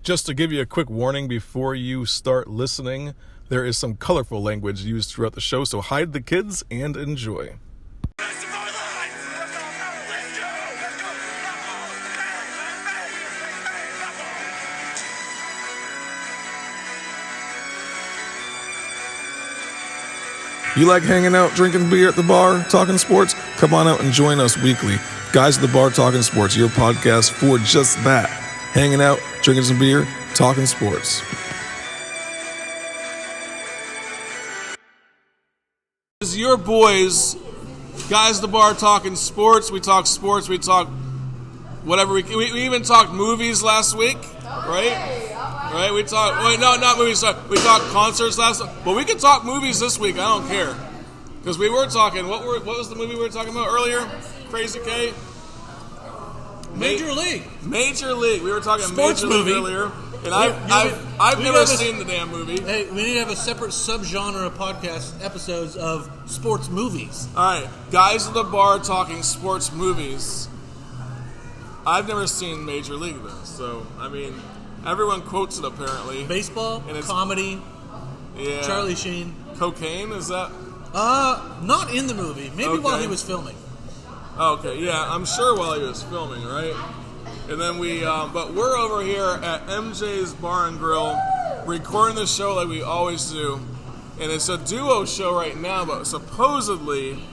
Just to give you a quick warning before you start listening, there is some colorful language used throughout the show, so hide the kids and enjoy. You like hanging out, drinking beer at the bar, talking sports? Come on out and join us weekly. Guys at the Bar Talking Sports, your podcast for just that. Hanging out, drinking some beer, talking sports. This is your boys, Guys at the Bar Talking Sports. We talk sports, we talk whatever. We even talked movies last week, right? Right, we talked. Wait, no, not movies. Sorry. We talked concerts last. But we can talk movies this week. I don't care, because we were talking. What was the movie we were talking about earlier? Crazy K. Major League. Major League. We were talking Sports Major movie. League earlier, and I've never seen the damn movie. Hey, we need to have a separate subgenre of podcast episodes of sports movies. All right, Guys at the Bar Talking Sports Movies. I've never seen Major League though, so I mean. Everyone quotes it apparently. Baseball, and it's, comedy, yeah. Charlie Sheen. Cocaine, is that? Not in the movie. Maybe while he was filming. Okay, yeah, I'm sure while he was filming, right? And then but we're over here at MJ's Bar and Grill, recording the show like we always do. And it's a duo show right now, but supposedly,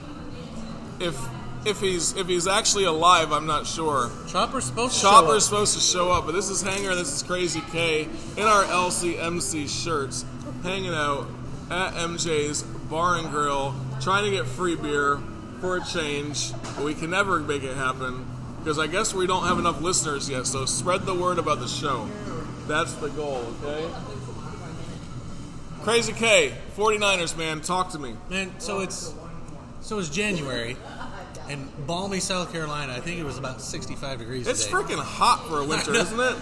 if he's actually alive, I'm not sure. Chopper's supposed to show up, but this is Hanger, this is Crazy K in our LCMC shirts, hanging out at MJ's Bar and Grill, trying to get free beer for a change, but we can never make it happen because I guess we don't have enough listeners yet. So spread the word about the show. That's the goal, okay? Crazy K, 49ers, man, talk to me. Man, so it's January. In balmy South Carolina, I think it was about 65 degrees It's today. freaking hot for a winter, isn't it?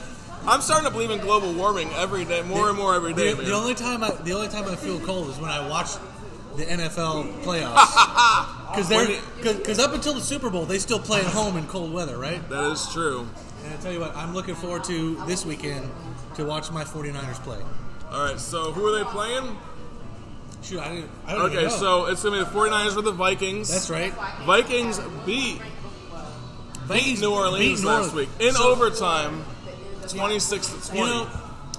I'm starting to believe in global warming every day, more and more every day, man. The only time I feel cold is when I watch the NFL playoffs. Because up until the Super Bowl, they still play at home in cold weather, right? That is true. And I tell you what, I'm looking forward to this weekend to watch my 49ers play. All right, so who are they playing? Shoot, I don't even know. So it's going to be the 49ers with the Vikings. That's right. Vikings beat New Orleans last week in overtime, 26-20. You know,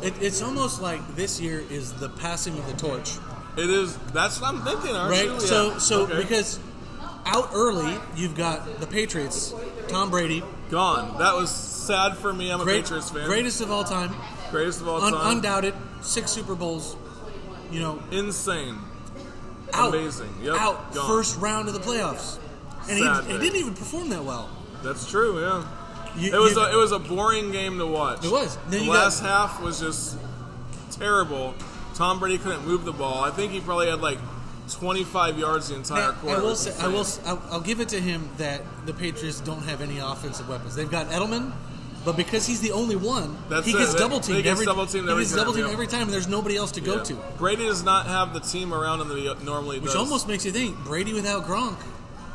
it's almost like this year is the passing of the torch. It is. That's what I'm thinking, right? Yeah. So because out early, you've got the Patriots, Tom Brady. Gone. That was sad for me. I'm a Patriots fan. Greatest of all time. Undoubted. 6 Super Bowls. You know, insane, out, amazing, yep, out gone. First round of the playoffs, and he didn't even perform that well. That's true, yeah. It was a boring game to watch. It was. The last half was just terrible. Tom Brady couldn't move the ball. I think he probably had like 25 yards the entire quarter. I'll give it to him that the Patriots don't have any offensive weapons. They've got Edelman. But because he's the only one, he gets double teamed every time, and there's nobody else to go to. Brady does not have the team around him that he normally does. Which almost makes you think, Brady without Gronk,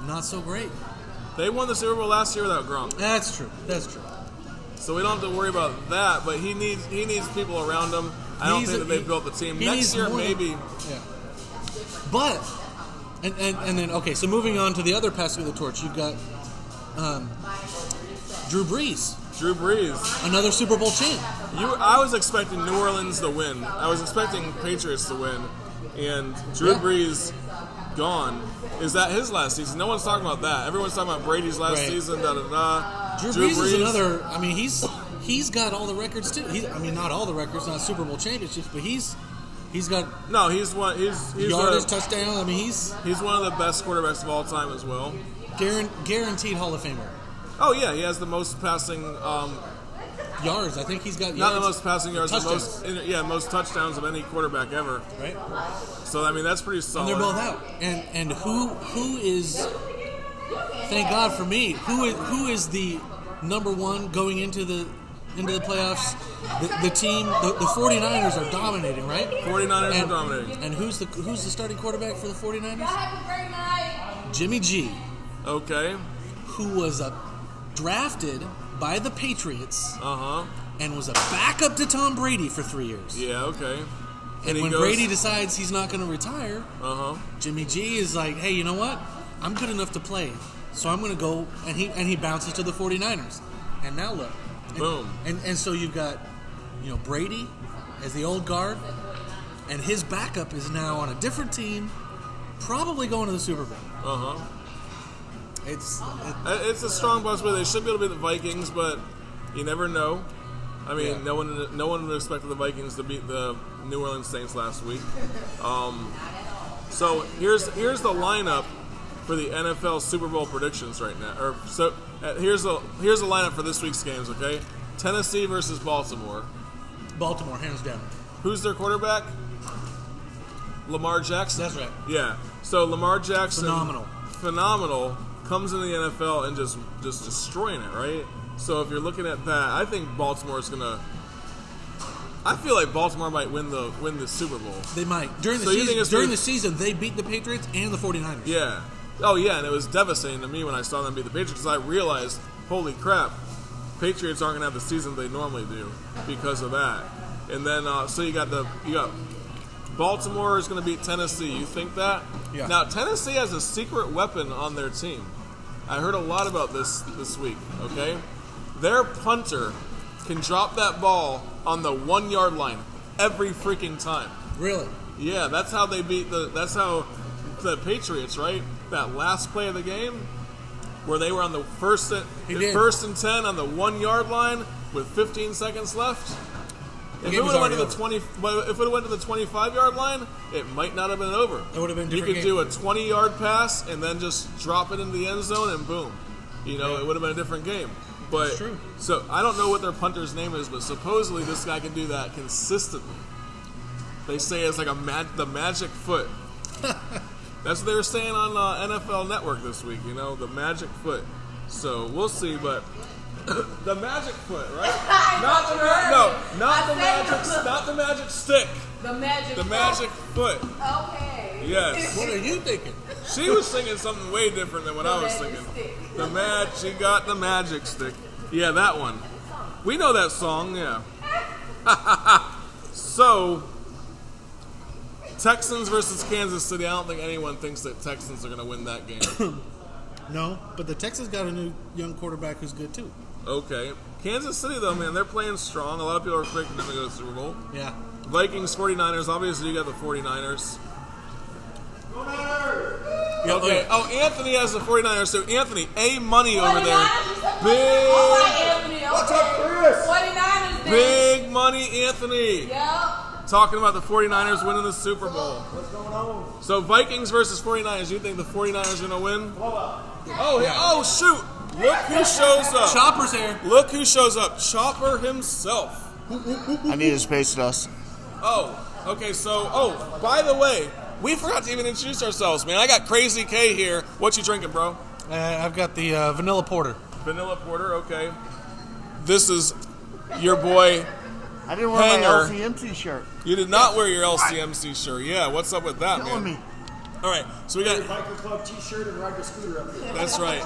not so great. They won the Super Bowl last year without Gronk. That's true. So we don't have to worry about that, but he needs people around him. I don't think that they built the team. Next year, maybe. Yeah. But, and then, okay, so moving on to the other passing of the torch, you've got Drew Brees. Another Super Bowl champ. I was expecting New Orleans to win. I was expecting Patriots to win. And Drew Brees gone. Is that his last season? No one's talking about that. Everyone's talking about Brady's last season, da-da-da. Drew Brees is another, I mean, he's got all the records too. Not all the records, not Super Bowl championships, but he's got... No, he's yardage, touchdown. I mean, he's one of the best quarterbacks of all time as well. Guaranteed Hall of Famer. Oh, yeah, he has the most passing yards. I think he's got yards. Not the most passing yards, most touchdowns of any quarterback ever. Right. So, I mean, that's pretty solid. And they're both out. And who is, thank God for me, who is the number one going into the playoffs? The team, the 49ers are dominating, right? 49ers are dominating. And who's the starting quarterback for the 49ers? Jimmy G. Okay. Who was drafted by the Patriots and was a backup to Tom Brady for 3 years. Yeah, okay. And when Brady decides he's not going to retire, Jimmy G is like, hey, you know what? I'm good enough to play. So I'm going to go, and he bounces to the 49ers. And now look. Boom. And so you've got, Brady as the old guard, and his backup is now on a different team, probably going to the Super Bowl. It's a strong possibility. They should be able to beat the Vikings, but you never know. I mean, no one expected the Vikings to beat the New Orleans Saints last week. So here's the lineup for the NFL Super Bowl predictions right now. Here's the lineup for this week's games. Okay, Tennessee versus Baltimore. Baltimore, hands down. Who's their quarterback? Lamar Jackson. That's right. Yeah. So Lamar Jackson, phenomenal, comes in the NFL and just destroying it, right? So if you're looking at that, I think Baltimore's gonna. I feel like Baltimore might win the Super Bowl. They might. During the season, they beat the Patriots and the 49ers. Yeah. Oh, yeah, and it was devastating to me when I saw them beat the Patriots because I realized, holy crap, Patriots aren't going to have the season they normally do because of that. And then, so you got Baltimore is going to beat Tennessee. You think that? Yeah. Now, Tennessee has a secret weapon on their team. I heard a lot about this week, okay? Their punter can drop that ball on the 1 yard line every freaking time. Really? Yeah, that's how they beat the Patriots, right? That last play of the game where they were on the first and 10 on the 1 yard line with 15 seconds left. If it would have went to the 25 yard line, it might not have been over. It would have been. You could do a 20 yard pass and then just drop it into the end zone and boom, it would have been a different game. But that's true. So I don't know what their punter's name is, but supposedly this guy can do that consistently. They say it's like the magic foot. That's what they were saying on NFL Network this week. The magic foot. So we'll see, but the magic foot, right? Not the magic stick. The magic foot. Okay. Yes. What are you thinking? She was singing something way different than what I was singing. She got the magic stick. Yeah, that one. We know that song, yeah. So, Texans versus Kansas City. I don't think anyone thinks that Texans are going to win that game. No, but the Texans got a new young quarterback who's good too. Okay. Kansas City, though, man, they're playing strong. A lot of people are predicting them to go to the Super Bowl. Yeah. Vikings, 49ers. Obviously, you got the 49ers. Okay. Oh, Anthony has the 49ers. So, Anthony, money over there. Big. What's up, Chris? 49ers, big money, Anthony. Yep. Talking about the 49ers winning the Super Bowl. What's going on? So, Vikings versus 49ers. You think the 49ers are going to win? Hold Oh, shoot. Look who shows up. Chopper's here. Look who shows up. Chopper himself. I need a space dust. Oh, okay. So, by the way, we forgot to even introduce ourselves, man. I got Crazy K here. What you drinking, bro? I've got the vanilla porter. Vanilla porter, okay. This is your boy. I didn't wear Hanger. my LCMC shirt. You did not wear your LCMC shirt. Yeah, what's up with that, Killing man? me. All right, so we got. Biker Club T-shirt and ride the scooter up here. That's right.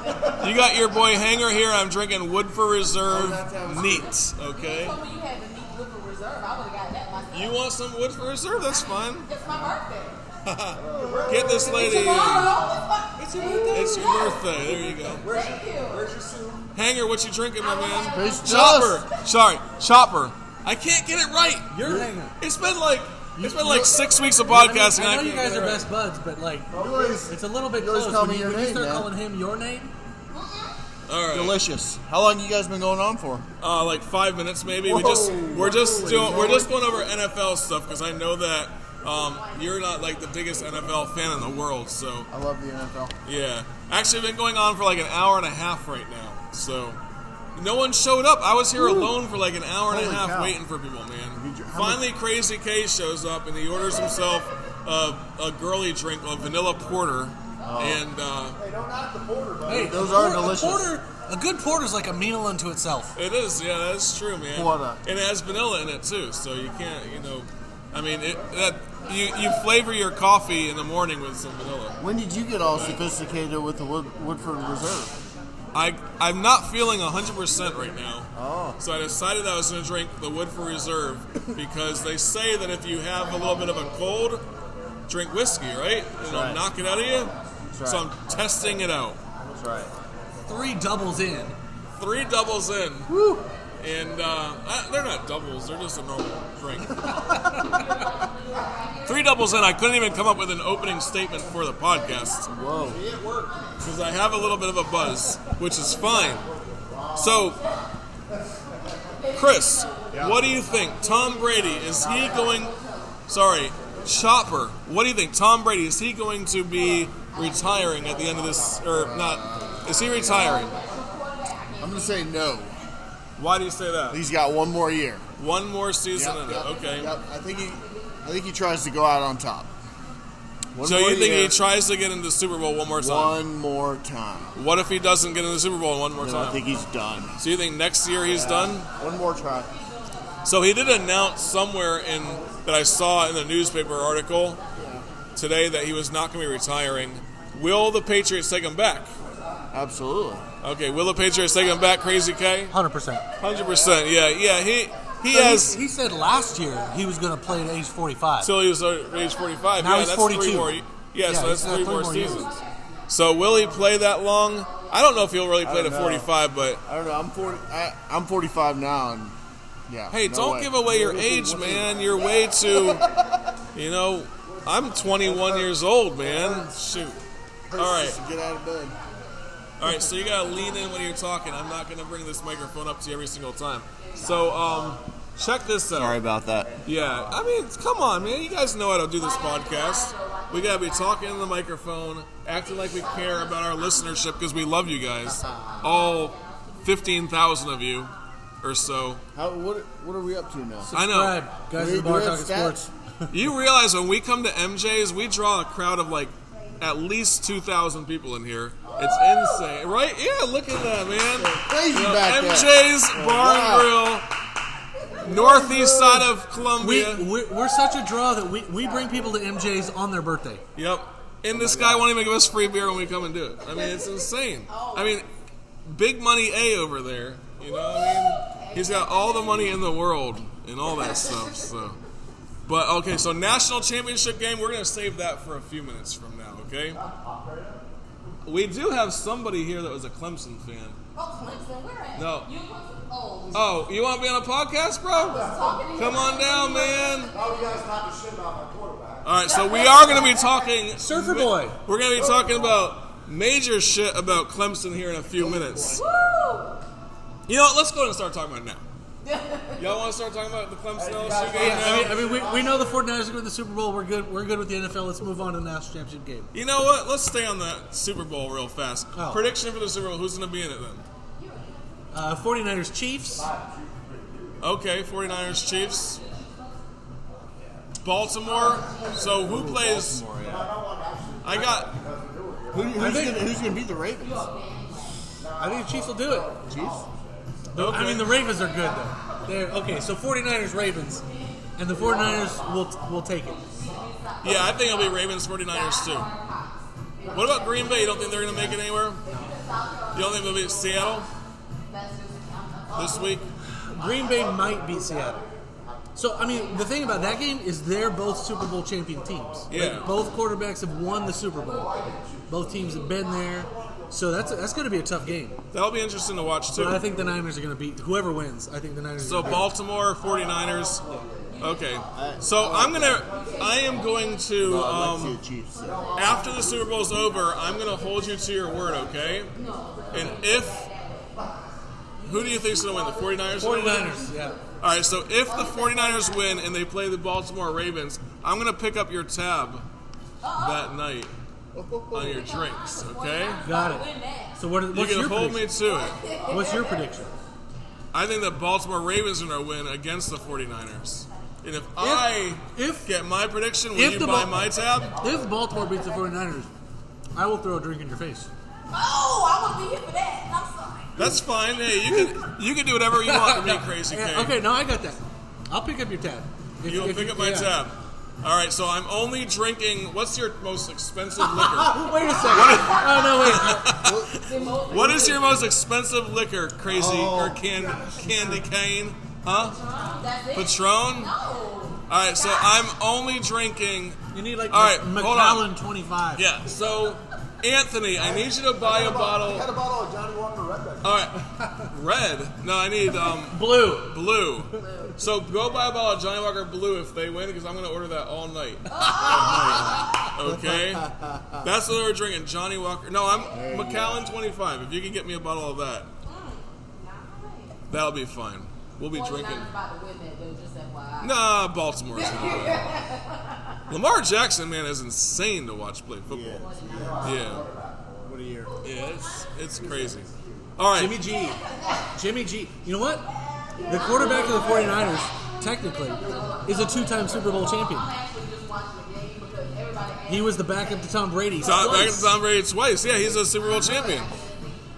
You got your boy Hanger here. I'm drinking Woodford Reserve that's how it's neat. Okay. You told me you had the neat Woodford Reserve. I would have got that myself. You want some Woodford Reserve? That's fine. It's my birthday. Get this lady. Tomorrow. It's your birthday. There you go. Thank you. Where's your suit? Hanger, what you drinking, my man? Space Chopper. dust. Sorry, Chopper. I can't get it right. You're Hanger. It's been like 6 weeks of podcasting. I know you can't guys get it are right. best buds, but it's a little bit You always close call when me you, your when you name, start man. calling him your name. All right. Delicious. How long you guys been going on for? Like 5 minutes maybe. Whoa. We're just going over NFL stuff because I know that you're not like the biggest NFL fan in the world. So I love the NFL. yeah, actually been going on for like an hour and a half right now. So no one showed up. I was here alone for like an hour and a Holy half cow. waiting for people, man. How Finally, Crazy K shows up and he orders himself a girly drink, a vanilla porter, and Hey, don't knock the porter, buddy. Hey, Those a are porter- delicious. A good porter's like a meal unto itself. it is, yeah, that's true, man. Porter. And it has vanilla in it too, so you can't, I mean, you flavor your coffee in the morning with some vanilla. When did you get all sophisticated with the Woodford Reserve? I'm not feeling 100% right now. Oh. So I decided that I was going to drink the Woodford Reserve because they say that if you have a little bit of a cold, drink whiskey, right? It'll right. knock it out of you. right. So I'm testing it out. That's right. 3 doubles in. 3 doubles in. Woo! And they're not doubles, they're just a normal drink. 3 doubles in, I couldn't even come up with an opening statement for the podcast. Whoa. Because I have a little bit of a buzz, which is fine. So, Chris, what do you think? Tom Brady, is he going... Sorry, Chopper, what do you think? Tom Brady, is he going to be retiring at the end of this... Or not... Is he retiring? I'm going to say no. Why do you say that? He's got one more year. One more season in it. Okay. Yep. I think he tries to go out on top. One So more you think year, he tries to get into the Super Bowl one more time? one more time? What if he doesn't get into the Super Bowl one more No, time? I think he's done. So you think next year he's done? One more try. So he did announce somewhere in that I saw in the newspaper article today that he was not going to be retiring. Will the Patriots take him back? Absolutely. Okay, will the Patriots take him back, Crazy K? 100%. 100%. Yeah. He So has. He said last year he was going to play at age 45. Till he was age 45. Now yeah, he's that's 42. 3 more. Yeah, so that's he's got 3 3 more more years. seasons. So will he play that long? I don't know if he'll really play to don't know. 45, but I don't know. I'm 45 now, and yeah. hey, no don't way. give away your age, man. You're way too. I'm 21 years old, man. Shoot. All right. Get out of bed. All right, so you gotta lean in when you're talking. I'm not gonna bring this microphone up to you every single time. So, check this out. Sorry about that. Yeah, I mean, come on, man. You guys know how to do this podcast. We gotta be talking in the microphone, acting like we care about our listenership because we love you guys. All 15,000 of you, or so. What are we up to now? I know. Subscribe, guys Do in the bar we have talking stats? sports. You realize when we come to MJ's, we draw a crowd of like at least 2,000 people in here. It's insane, right? Yeah, look at that, man. Crazy back there. MJ's Bar and Grill, northeast side of Columbia. We're such a draw that we bring people to MJ's on their birthday. Yep. And this guy won't even give us free beer when we come and do it. I mean, it's insane. I mean, big money A over there. You know what I mean? He's got all the money in the world and all that stuff. So, but okay, so national championship game. We're gonna save that for a few minutes from now. Okay. We do have somebody here that was a Clemson fan. Oh, Clemson, where at? No. You Clemson? Oh, Oh, you want to be on a podcast, bro? Come on down, man. How you guys talking shit about my quarterback? All right, so we are going to be talking. Surfer boy. We're going to be talking about major shit about Clemson here in a few minutes. woo! You know what? Let's go ahead and start talking about it now. Y'all want to start talking about the Clemson LSU game now? I mean, we know the 49ers are going to the Super Bowl. We're good with the NFL. Let's move on to the national championship game. You know what? Let's stay on that Super Bowl real fast. Oh. Prediction for the Super Bowl. Who's going to be in it then? 49ers Chiefs. Okay, 49ers Chiefs. Baltimore. So who plays? I got. Who's gonna beat the Ravens? I think the Chiefs will do it. Chiefs. Okay. I mean, the Ravens are good, though. Okay, so 49ers Ravens. And the 49ers will take it. Yeah, I think it'll be Ravens 49ers too. What about Green Bay? You don't think they're going to make it anywhere? You don't think they'll be at Seattle this week? Green Bay might beat Seattle. So, I mean, the thing about that game is they're both Super Bowl champion teams. Yeah. Like, both quarterbacks have won the Super Bowl. Both teams have been there. So that's going to be a tough game. That'll be interesting to watch too. But I think the Niners are going to beat whoever wins. I think the Niners So are going to Baltimore 49ers. Okay. So I am going to I'd like to see the Chiefs. So. after the Super Bowl's over, I'm going to hold you to your word, okay? And who do you think's going to win? The 49ers? beat 49ers, yeah. All right, so if the 49ers win and they play the Baltimore Ravens, I'm going to pick up your tab that night on your drinks, okay? Got it. So You what's can your hold me prediction? to it. What's your prediction? I think the Baltimore Ravens are going to win against the 49ers. And if I get my prediction, will if you the buy Bal- my tab? If Baltimore beats the 49ers, I will throw a drink in your face. Oh, I won't be here for that. I'm sorry. That's fine. Hey, you can do whatever you want to me, Crazy K. Yeah, okay, no, I got that. I'll pick up your tab. You'll pick up my tab. All right, so I'm only drinking. What's your most expensive liquor? Wait a second. Oh no, wait. What is your most expensive liquor, Crazy or Candy Cane? Huh? That's it. Patron? No. All right, so I'm only drinking. You need like All right, hold on. Macallan 25. Yeah. So, Anthony, I need you to buy a bottle. Had a bottle of Johnny Walker Red Back. All right, red. No, I need Blue. blue. So go buy a bottle of Johnny Walker Blue if they win, because I'm going to order that all night. Okay? That's what we're drinking, Johnny Walker. No, I'm Macallan 25. If you can get me a bottle of that, that'll be fine. We'll be drinking. About to win that, though, just FYI. Nah, Baltimore's going to win. Lamar Jackson, man, is insane to watch play football. Yeah. What a year. Yeah, it's crazy. All right. Jimmy G. You know what? The quarterback of the 49ers, technically, is a 2-time Super Bowl champion. I'm actually just watching the game because everybody has He was the backup to Tom Brady. Back twice. to Tom Brady twice. Yeah, he's a Super Bowl champion.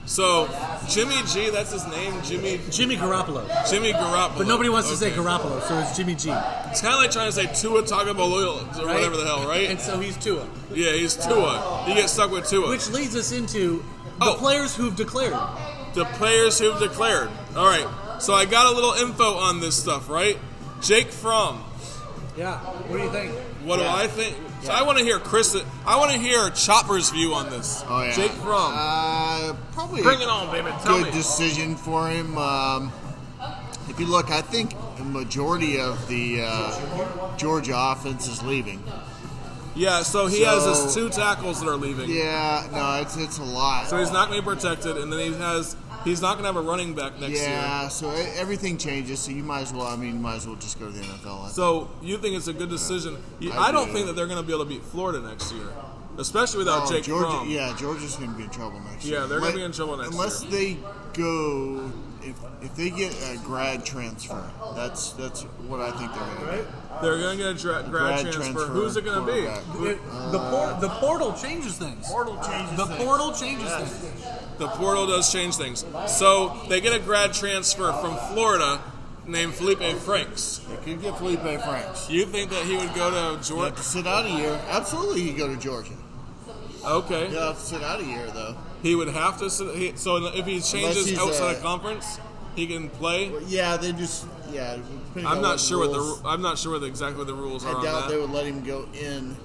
So, Jimmy G, that's his name, Jimmy Garoppolo. Garoppolo. But nobody wants to say Okay. Garoppolo, so it's Jimmy G. It's kind of like trying to say Tua Tagovailoa or whatever the hell, right? And so he's Tua. Yeah, he's Tua. You get stuck with Tua. Which leads us into the Oh. players who've declared. The players who've declared. All right, so I got a little info on this stuff, right? Jake Fromm. Yeah. What do you think? What do I think? So I want to hear I want to hear Chopper's view on this. Oh, yeah. Jake Fromm. Probably Bring it on, baby. Tell good me. decision for him. If you look, I think the majority of the Georgia offense is leaving. Yeah, so he has his So- 2 tackles that are leaving. Yeah, no, it's a lot. So he's not going to be protected, and then he's not going to have a running back next year. Yeah, so everything changes. So you might as well. You might as well just go to the NFL. So you think it's a good decision? I don't do. think that they're going to be able to beat Florida next year, especially without Jake Georgia, Fromm. yeah, Georgia's going to be in trouble next year. Yeah, they're gonna be in trouble next unless year. they go. If they get a grad transfer, that's what I think they're going to do. They're going to get a grad transfer. Who's it going to be? quarterback. The portal changes things. The portal changes things. The portal does change things. So they get a grad transfer from Florida named Felipe Franks. They could get Felipe Franks. You think that he would go to You have Georgia? to sit out a year. Absolutely, he'd go to Georgia. Okay. He'll have to sit out a year, though. He would have to. So if he changes he's outside of conference, he can play. Yeah, they just depending I'm on not what sure rules, I'm not sure what exactly the rules are I on doubt that. they would let him go in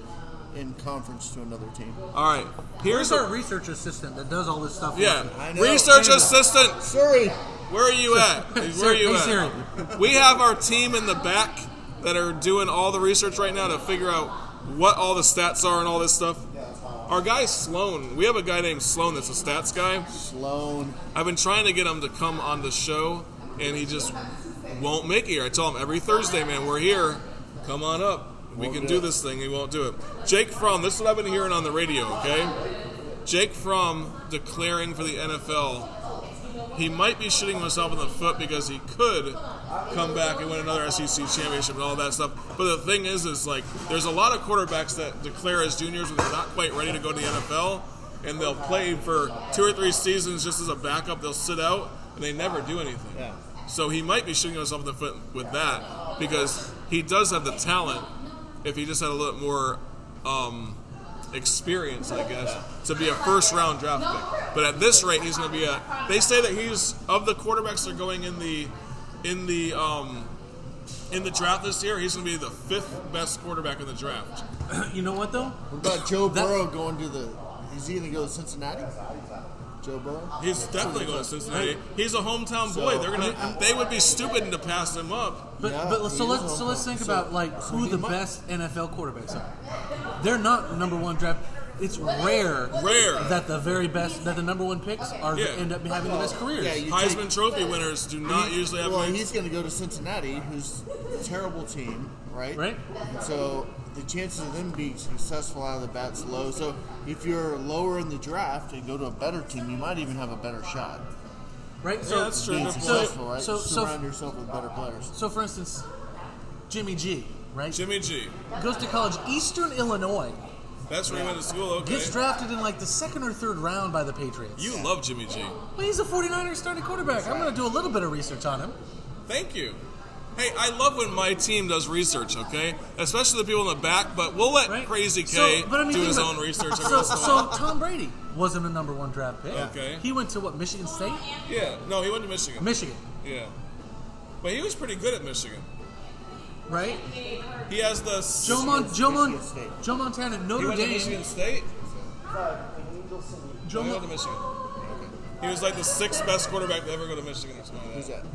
conference to another team. All right. Here's our research assistant that does all this stuff. Yeah. I know. Research assistant. Sorry. Where are you at? Where are you Hey, at? Siri. We have our team in the back that are doing all the research right now to figure out what all the stats are and all this stuff. Our guy Sloan, we have a guy named Sloan that's a stats guy. Sloan. I've been trying to get him to come on the show, and he just won't make it here. I tell him every Thursday, man, we're here. Come on up. We Won't can do do it. this thing. He won't do it. Jake Fromm, this is what I've been hearing on the radio, okay? Jake Fromm declaring for the NFL. He might be shooting himself in the foot because he could come back and win another SEC championship and all that stuff. But the thing is like, there's a lot of quarterbacks that declare as juniors when they're not quite ready to go to the NFL, and they'll play for 2 or 3 seasons just as a backup. They'll sit out, and they never do anything. Yeah. So he might be shooting himself in the foot with that because he does have the talent if he just had a little more experience, I guess, to be a first-round draft pick. But at this rate, he's going to be they say that he's of the quarterbacks that are going in the draft this year. He's going to be the 5th best quarterback in the draft. You know what though? What about Joe Burrow going to the? Is he going to go to Cincinnati? Joe Burrow. He's definitely going to Cincinnati. He's a hometown boy. They would be stupid to pass him up. But, Yeah, but so he is let's on think top. about like who he the might- best NFL quarterbacks are. They're not number one draft. It's rare that the very best, that the number one picks are Yeah. end up having the best careers. Yeah, you Heisman take- Trophy winners do not usually have Well, wins. he's going to go to Cincinnati, who's a terrible team, right? Right. And so the chances of them being successful out of the bat's low. So if you're lower in the draft and go to a better team, you might even have a better shot. Right. Yeah, that's true. Being Good point. successful, right? so- Surround yourself with better players. So for instance, Jimmy G, right, Jimmy G. goes to college, Eastern Illinois, That's where he went to school. Okay. gets drafted in like the 2nd or 3rd round by the Patriots. You love Jimmy G. Well, he's a 49ers starting quarterback. I'm going to do a little bit of research on him. Thank you. Hey, I love when my team does research, okay? Especially the people in the back, but we'll let Right? Crazy So, K but I mean, do think his about own it. research every So, once in a so while. Tom Brady wasn't a number 1 draft pick. Okay. He went to what, Michigan State? Yeah, no, he went to Michigan. Michigan, Yeah. But he was pretty good at Michigan. right? He has the... Michigan State. Joe Montana, he Notre went to Dame. Michigan State? Joe He Mon- went to Michigan. He was like the 6th best quarterback to ever go to Michigan or something like Who's that. that?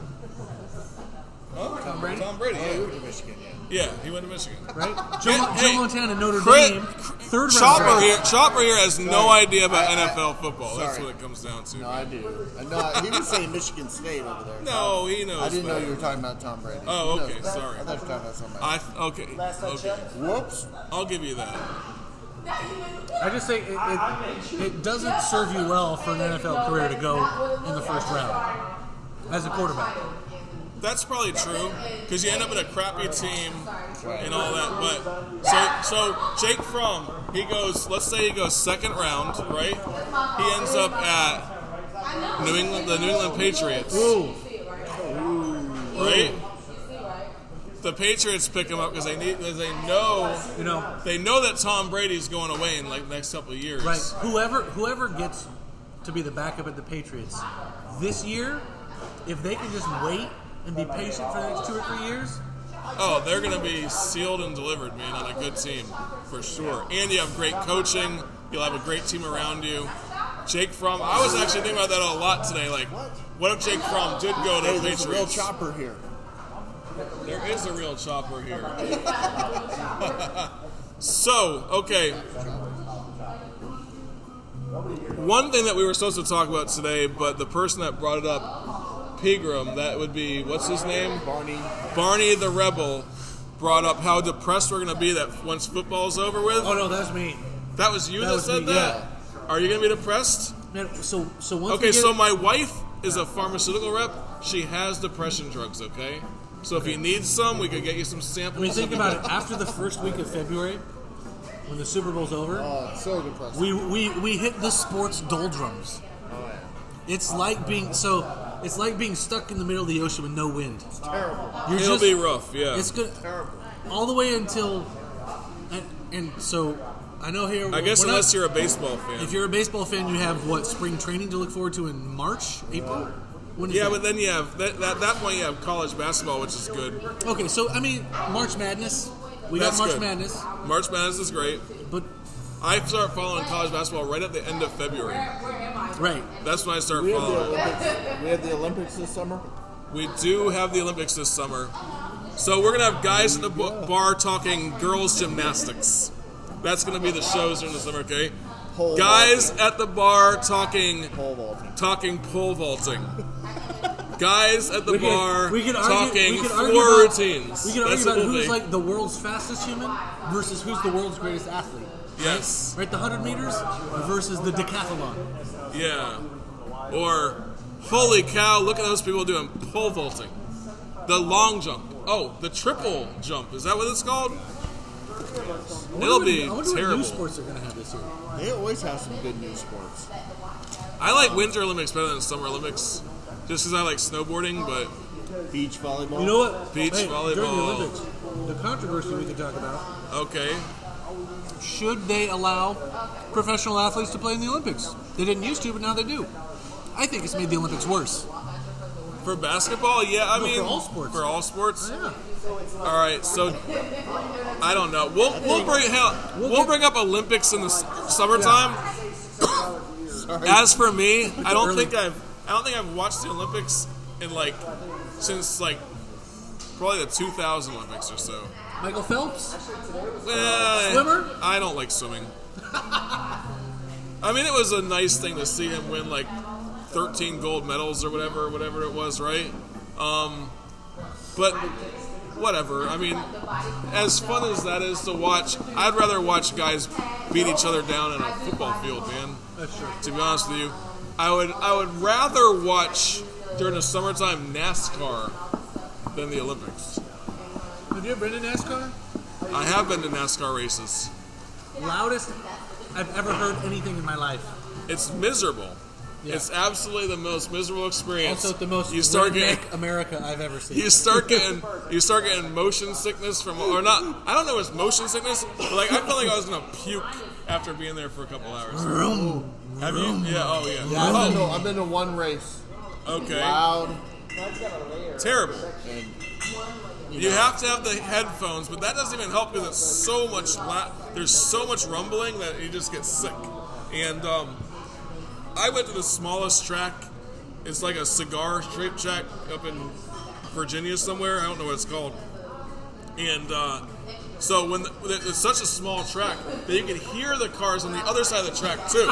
Huh? Tom Brady? Tom Brady, Oh, he yeah. went to Michigan, yeah. Yeah, he went to Michigan. right? Hey, Joe Montana, Notre Crit- Dame, third round Chopper draft. here has no Sorry. idea about NFL football. That's Sorry. what it comes down to. No, I do. No, he was saying Michigan State over there. No, he knows. I didn't know better. you were talking about Tom Brady. Oh, He knows okay, better. sorry. I thought you were talking about something else. Okay. Whoops. I'll give you that. I just say it doesn't serve you well for an NFL career to go in the first round as a quarterback. That's probably true because you end up in a crappy team and all that. But so Jake Fromm, he goes. Let's say he goes second round, right? He ends up at the New England Patriots, Ooh, right? The Patriots pick him up because they know you know, they know that Tom Brady's going away in like the next couple of years. right? Whoever gets to be the backup at the Patriots this year, if they can just wait and be patient for the next 2 or 3 years, Oh, they're going to be sealed and delivered, man, on a good team, for sure. And you have great coaching. You'll have a great team around you. Jake Fromm, I was actually thinking about that a lot today. Like, what if Jake Fromm did go to Hey, the there's a real Patriots? chopper here. There is a real chopper here. So, okay. One thing that we were supposed to talk about today, but the person that brought it up, Pegram, that would be, what's his name? Barney the Rebel, brought up how depressed we're going to be that once football's over with. oh no, that's me. That was you That that was said me, that? Are you going to be depressed? Man, so once we Okay, get, so my wife is a pharmaceutical rep. She has depression drugs, okay? So if you need some, we could get you some samples. I mean, think about it. After the first week of February, when the Super Bowl's over, Oh, it's so depressing. we hit the sports doldrums. It's like being stuck in the middle of the ocean with no wind. Terrible. You're It'll just, be rough, yeah. It's good Terrible. all the way until, and so I know here. I guess we're unless not- you're a baseball fan. if you're a baseball fan, you have what, spring training to look forward to in March, April. When is Yeah, that? but then you have at that point you have college basketball, which is good. Okay, so I mean March Madness. We That's got March good. Madness, March Madness is great. but I start following college basketball right at the end of February. right. That's when I start We have the following. Olympics. We have the Olympics this summer. We do have the Olympics this summer, so we're gonna have guys at the bar talking girls gymnastics. That's gonna be the shows during the summer, okay? Pole Guys vaulting. at the bar talking Pole vaulting. pole vaulting. Guys at the We could- bar we could argue- talking we could argue floor about- routines. We can That's argue what about we'll who's be. like the world's fastest human versus who's the world's greatest athlete. Yes. Right, the 100 meters versus the decathlon. Yeah. Or, holy cow, look at those people doing pole vaulting. The long jump. Oh, the triple jump. Is that what it's called? It'll be I wonder what terrible. new sports they're going to have this year. They always have some good new sports. I like Winter Olympics better than Summer Olympics. Just because I like snowboarding, but Beach volleyball. You know what? Beach During the volleyball. Olympics, the controversy we could talk about: okay. should they allow professional athletes to play in the Olympics? They didn't used to, but now they do. I think it's made the Olympics worse. For basketball, yeah, I No, mean. for all sports. For all sports? Yeah. All right, so I don't know. We'll bring up Olympics in the summertime. As for me, I don't think I've watched the Olympics in since probably the 2000 Olympics or so. Michael Phelps. Swimmer? I don't like swimming. I mean, it was a nice thing to see him win 13 gold medals or whatever it was, right? But whatever. I mean, as fun as that is to watch, I'd rather watch guys beat each other down in a football field, man. That's true. To be honest with you, I would rather watch during the summertime NASCAR than the Olympics. Have you ever been to NASCAR? I have been to NASCAR races. Loudest I've ever heard anything in my life. It's miserable. Yeah. It's absolutely the most miserable experience. Also, the most you start redneck getting America I've ever seen. you start getting motion sickness from, or not. I don't know if it's motion sickness, but like I felt like I was gonna puke after being there for a couple hours. Have you? Yeah. Oh yeah. Yeah, I've been to one race. Okay. Loud. Terrible. And, You have to have the headphones, but that doesn't even help because it's so much. There's so much rumbling that you just get sick. And I went to the smallest track. It's like a cigar straight track up in Virginia somewhere. I don't know what it's called. And so it's such a small track that you can hear the cars on the other side of the track too.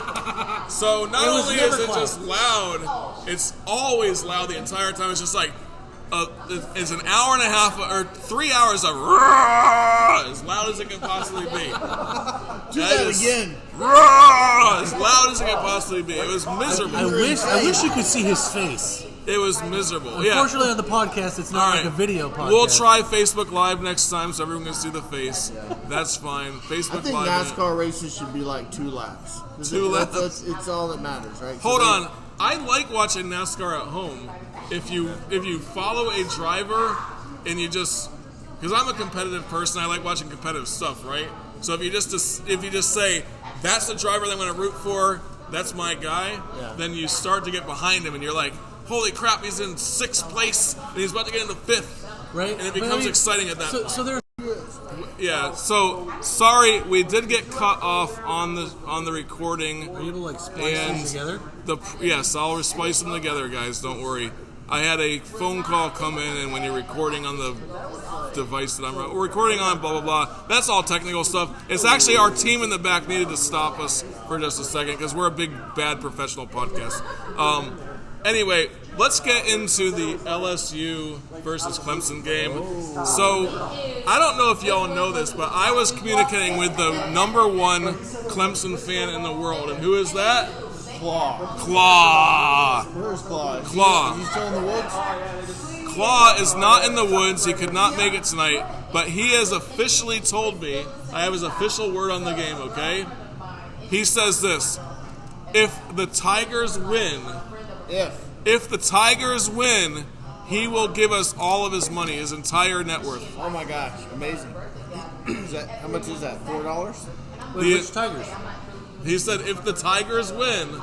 So not only is it just loud, it's always loud the entire time. It's just like it's an hour and a half or 3 hours of roar, as loud as it can possibly be. do that again. Roar, as loud as it can possibly be. It was miserable. I wish you could see his face. It was miserable. Yeah. Unfortunately, on the podcast, it's not like a video podcast. We'll try Facebook Live next time so everyone can see the face. That's fine. Facebook I think Live. NASCAR races should be like 2 laps. 2 laps. It's all that matters, right? Hold on. I like watching NASCAR at home. If you follow a driver and you just, because I'm a competitive person, I like watching competitive stuff, right? So if you just say that's the driver that I'm going to root for, that's my guy, then you start to get behind him and you're like, holy crap, he's in 6th place and he's about to get into 5th, Right? and it becomes exciting at that point. So there's Yeah. So sorry, we did get cut off on the recording. Are you able to like splice things together? Yes, I'll splice them together, guys. Don't worry. I had a phone call come in, and when you're recording on the device that we're recording on, blah, blah, blah, that's all technical stuff. It's actually our team in the back needed to stop us for just a second because we're a big, bad professional podcast. Anyway, let's get into the LSU versus Clemson game. So, I don't know if y'all know this, but I was communicating with the #1 Clemson fan in the world, and who is that? Claw. Where's Claw? Claw. Is he still in the woods? Claw is not in the woods. He could not make it tonight, but he has officially told me, I have his official word on the game, okay? He says this: if the Tigers win, if the Tigers win, he will give us all of his money, his entire net worth. Oh my gosh, amazing. How much is that? $4? Which Tigers? He said, if the Tigers win,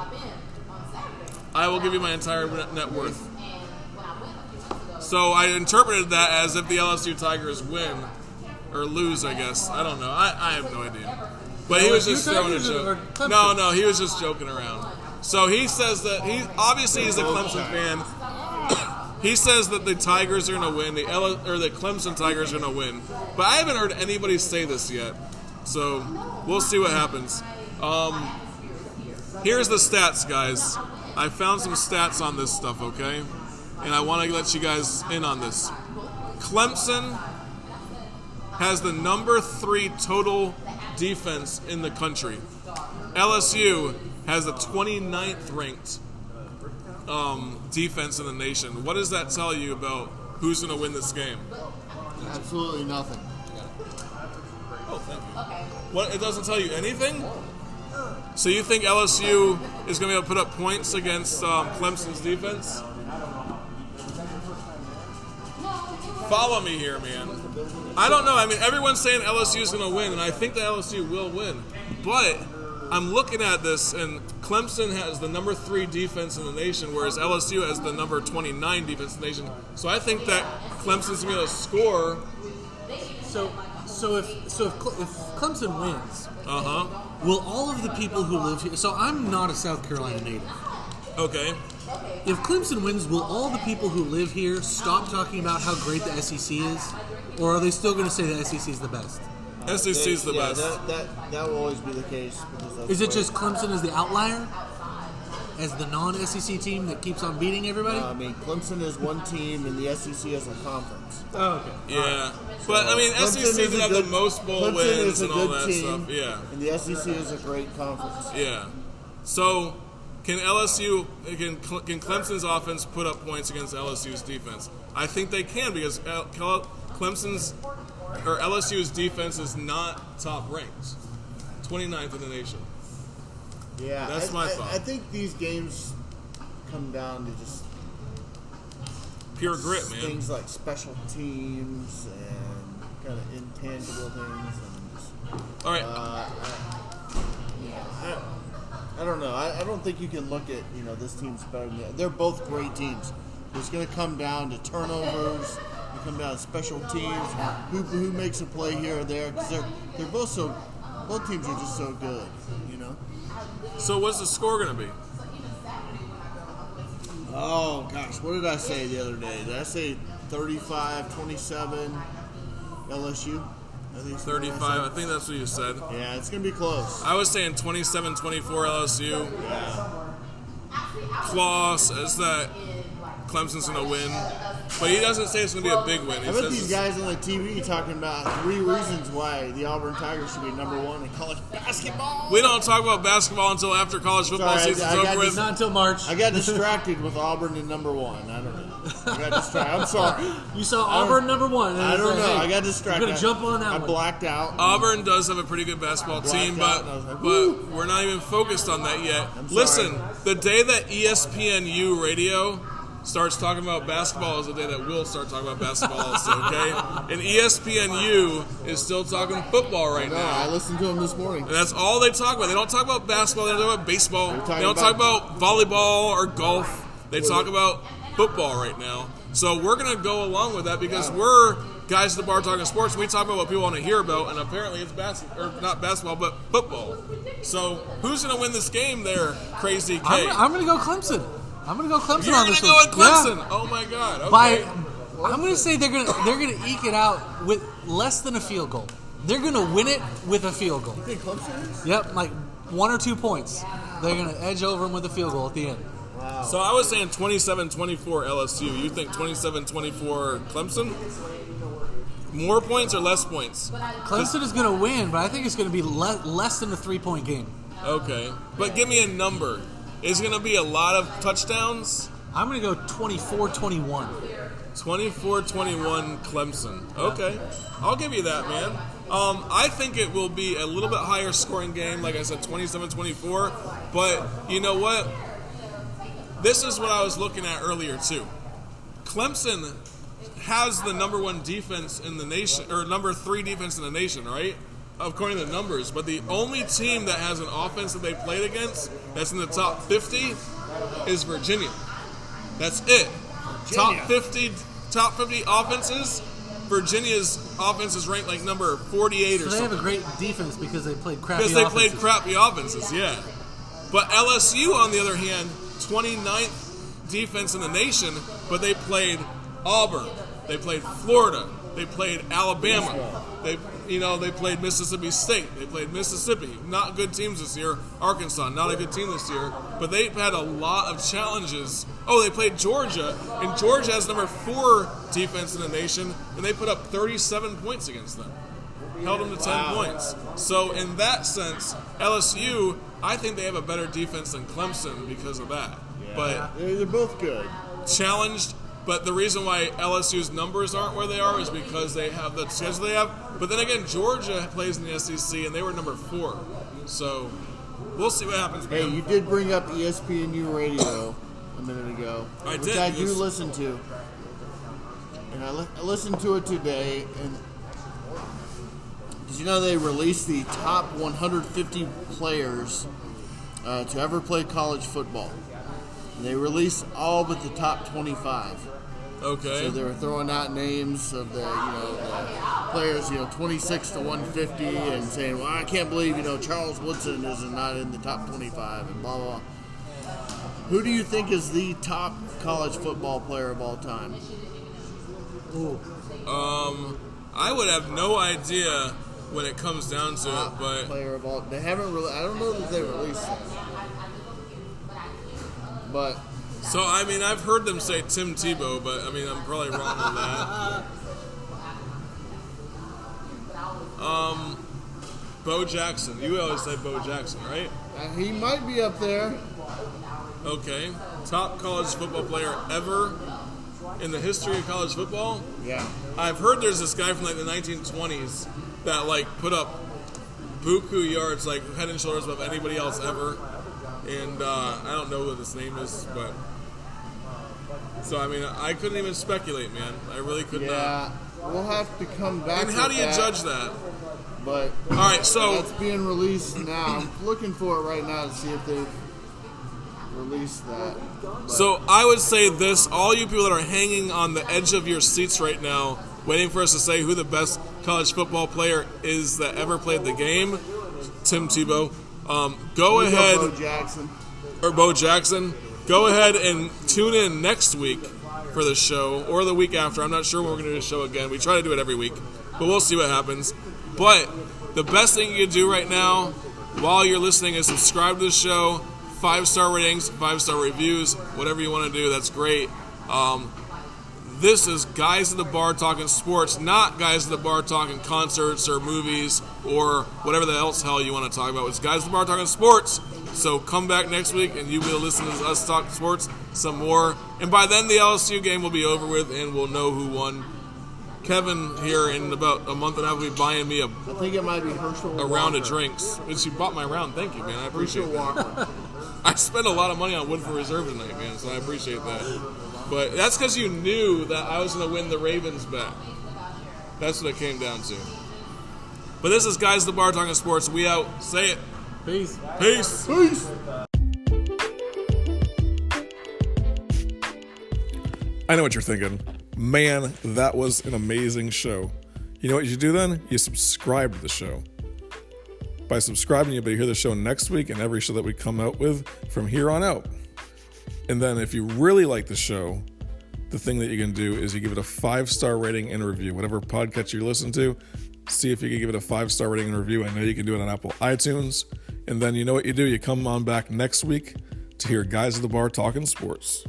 I will give you my entire net worth. So I interpreted that as if the LSU Tigers win or lose, I guess. I don't know. I have no idea. But he was just throwing a joke. No, he was just joking around. So he says that he's a Clemson fan. He says that the Tigers are going to win, the Clemson Tigers are going to win. But I haven't heard anybody say this yet. So we'll see what happens. Here's the stats, guys. I found some stats on this stuff, okay? And I want to let you guys in on this. Clemson has the #3 total defense in the country. LSU has the 29th ranked defense in the nation. What does that tell you about who's going to win this game? Absolutely nothing. Oh, thank you. What? It doesn't tell you anything? So you think LSU is going to be able to put up points against Clemson's defense? Follow me here, man. I don't know. I mean, everyone's saying LSU is going to win, and I think that LSU will win. But I'm looking at this, and Clemson has the #3 defense in the nation, whereas LSU has the number 29 defense in the nation. So I think that Clemson's going to score. So if Clemson wins, will all of the people who live here? So I'm not a South Carolina native. Okay. If Clemson wins, will all the people who live here stop talking about how great the SEC is, or are they still going to say the SEC is the best? SEC is the best. That will always be the case. Is it just Clemson as the outlier, as the non-SEC team that keeps on beating everybody? I mean, Clemson is one team, and the SEC is a conference. Oh, okay. Yeah. But, I mean, SEC doesn't have the most bowl wins and all that team, stuff. Yeah. And the SEC is a great conference. Yeah. So, can Clemson's offense put up points against LSU's defense? I think they can because LSU's defense is not top ranked. 29th in the nation. Yeah. That's my thought. I think these games come down to just Pure grit, man. things like special teams and kind of intangible things. And just, All right. I don't know. I don't think you can look at, this team's better than that. They're both great teams. It's going to come down to turnovers. It come down to special teams. Who makes a play here or there? Because they're both teams are just so good. So what's the score going to be? Oh gosh, what did I say the other day? Did I say 35-27 LSU? I think 35. I think that's what you said. Yeah, it's gonna be close. I was saying 27-24 LSU. Yeah. Claw says that Clemson's going to win, but he doesn't say it's going to be a big win. He How about says these guys on the TV talking about 3 reasons why the Auburn Tigers should be number 1 in college basketball? we don't talk about basketball until after college football Sorry, season's I got over with. Not until March. I got distracted with Auburn in number 1. I don't know. I got distracted. I'm sorry. You saw Auburn number 1. And I it's don't like, know. hey, I got distracted. I'm gonna jump on that I one. blacked out. Auburn does have a pretty good basketball team, Blacked out, and I was like, woo. but we're not even focused on that yet. I'm Listen, sorry. the day that ESPNU radio starts talking about basketball is the day that we'll start talking about basketball also, okay? And ESPNU is still talking football right No, I now. listened to him this morning. And that's all they talk about. They don't talk about basketball. They don't talk about baseball. They're talking They don't talk about volleyball or golf. They talk about football right now. So we're going to go along with that because we're guys at the bar talking sports. We talk about what people want to hear about, and apparently it's not basketball, but football. So who's going to win this game there, Crazy K? I'm going to go Clemson. I'm going to go Clemson You're on going this to go one. with Clemson. Oh, my God. Okay. I'm going to say they're going to eke it out with less than a field goal. They're going to win it with a field goal. You think Clemson is? Yep, like 1 or 2 points. They're going to edge over them with a field goal at the end. Wow. So I was saying 27-24 LSU. You think 27-24 Clemson? More points or less points? Clemson is going to win, but I think it's going to be less than a 3-point game. Okay. But give me a number. Is it going to be a lot of touchdowns? I'm going to go 24-21. 24-21 Clemson. Okay. I'll give you that, man. I think it will be a little bit higher scoring game, like I said, 27-24. But you know what? This is what I was looking at earlier, too. Clemson has the number 1 defense in the nation, or number 3 defense in the nation, right? According to the numbers. But the only team that has an offense that they played against that's in the top 50 is Virginia. That's it. Top 50 offenses. Virginia's offense is ranked like number 48 So or they have something. a great defense because they played crappy Because they offenses. played crappy offenses, yeah. But LSU, on the other hand, 29th defense in the nation, but they played Auburn, they played Florida, they played Alabama, they played Mississippi State, they played Mississippi. Not good teams this year. Arkansas, not a good team this year. But they've had a lot of challenges. Oh, they played Georgia, and Georgia has number 4 defense in the nation, and they put up 37 points against them. Held them to 10 points. So in that sense, LSU, I think they have a better defense than Clemson because of that. But They're both good. challenged. But the reason why LSU's numbers aren't where they are is because they have the schedule they have. But then again, Georgia plays in the SEC, and they were number 4. So we'll see what happens, Hey, man. you did bring up ESPNU radio a minute ago, I which did, I do because- listen to, and I listened to it today. And did you know they released the top 150 players to ever play college football? And they released all but the top 25. Okay. So they were throwing out names of the players, 26 to 150, and saying, "Well, I can't believe Charles Woodson is not in the top 25," and blah blah. Who do you think is the top college football player of all time? I would have no idea when it comes down to it, but Player of all, they haven't really. I don't know that they released it, but so I mean I've heard them say Tim Tebow, but I mean I'm probably wrong on that. Bo Jackson. You always say Bo Jackson, right? he might be up there. Okay. Top college football player ever in the history of college football? Yeah, I've heard there's this guy from like the 1920s that like put up buku yards, like head and shoulders above anybody else ever. And I don't know what his name is, but So, I mean, I couldn't even speculate, man. I really could not. Yeah, we'll have to come back. And how do with you that, judge that? But All right, so that's being released now. I'm looking for it right now to see if they've released that. But So I would say this, all you people that are hanging on the edge of your seats right now, waiting for us to say who the best college football player is that ever played the game, Tim Tebow, go we go ahead, Bo Jackson. or Bo Jackson, go ahead and tune in next week for the show, or the week after. I'm not sure when we're going to do the show again. We try to do it every week, but we'll see what happens. But the best thing you can do right now while you're listening is subscribe to the show, 5-star ratings, 5-star reviews, whatever you want to do, that's great. This is Guys at the Bar talking sports, not Guys at the Bar talking concerts or movies or whatever the else hell you want to talk about. It's Guys at the Bar talking sports. So come back next week and you will listen to us talk sports some more. And by then the LSU game will be over with and we'll know who won. Kevin here in about a month and a half will be buying me I think it might be Herschel a round of Walker. drinks. And she bought my round. Thank you, man. I appreciate Herschel that. Walker. I spent a lot of money on Woodford Reserve tonight, man, so I appreciate that. But that's because you knew that I was going to win the Ravens bet. That's what it came down to. But this is Guys at the Bar talking sports. We out. Say it. Peace. Peace. Peace. I know what you're thinking. Man, that was an amazing show. You know what you do then? You subscribe to the show. By subscribing, you'll be able to hear the show next week and every show that we come out with from here on out. And then if you really like the show, the thing that you can do is you give it a 5-star rating and review. Whatever podcast you listen to, see if you can give it a 5-star rating and review. I know you can do it on Apple iTunes. And then you know what you do? You come on back next week to hear Guys at the Bar talking sports.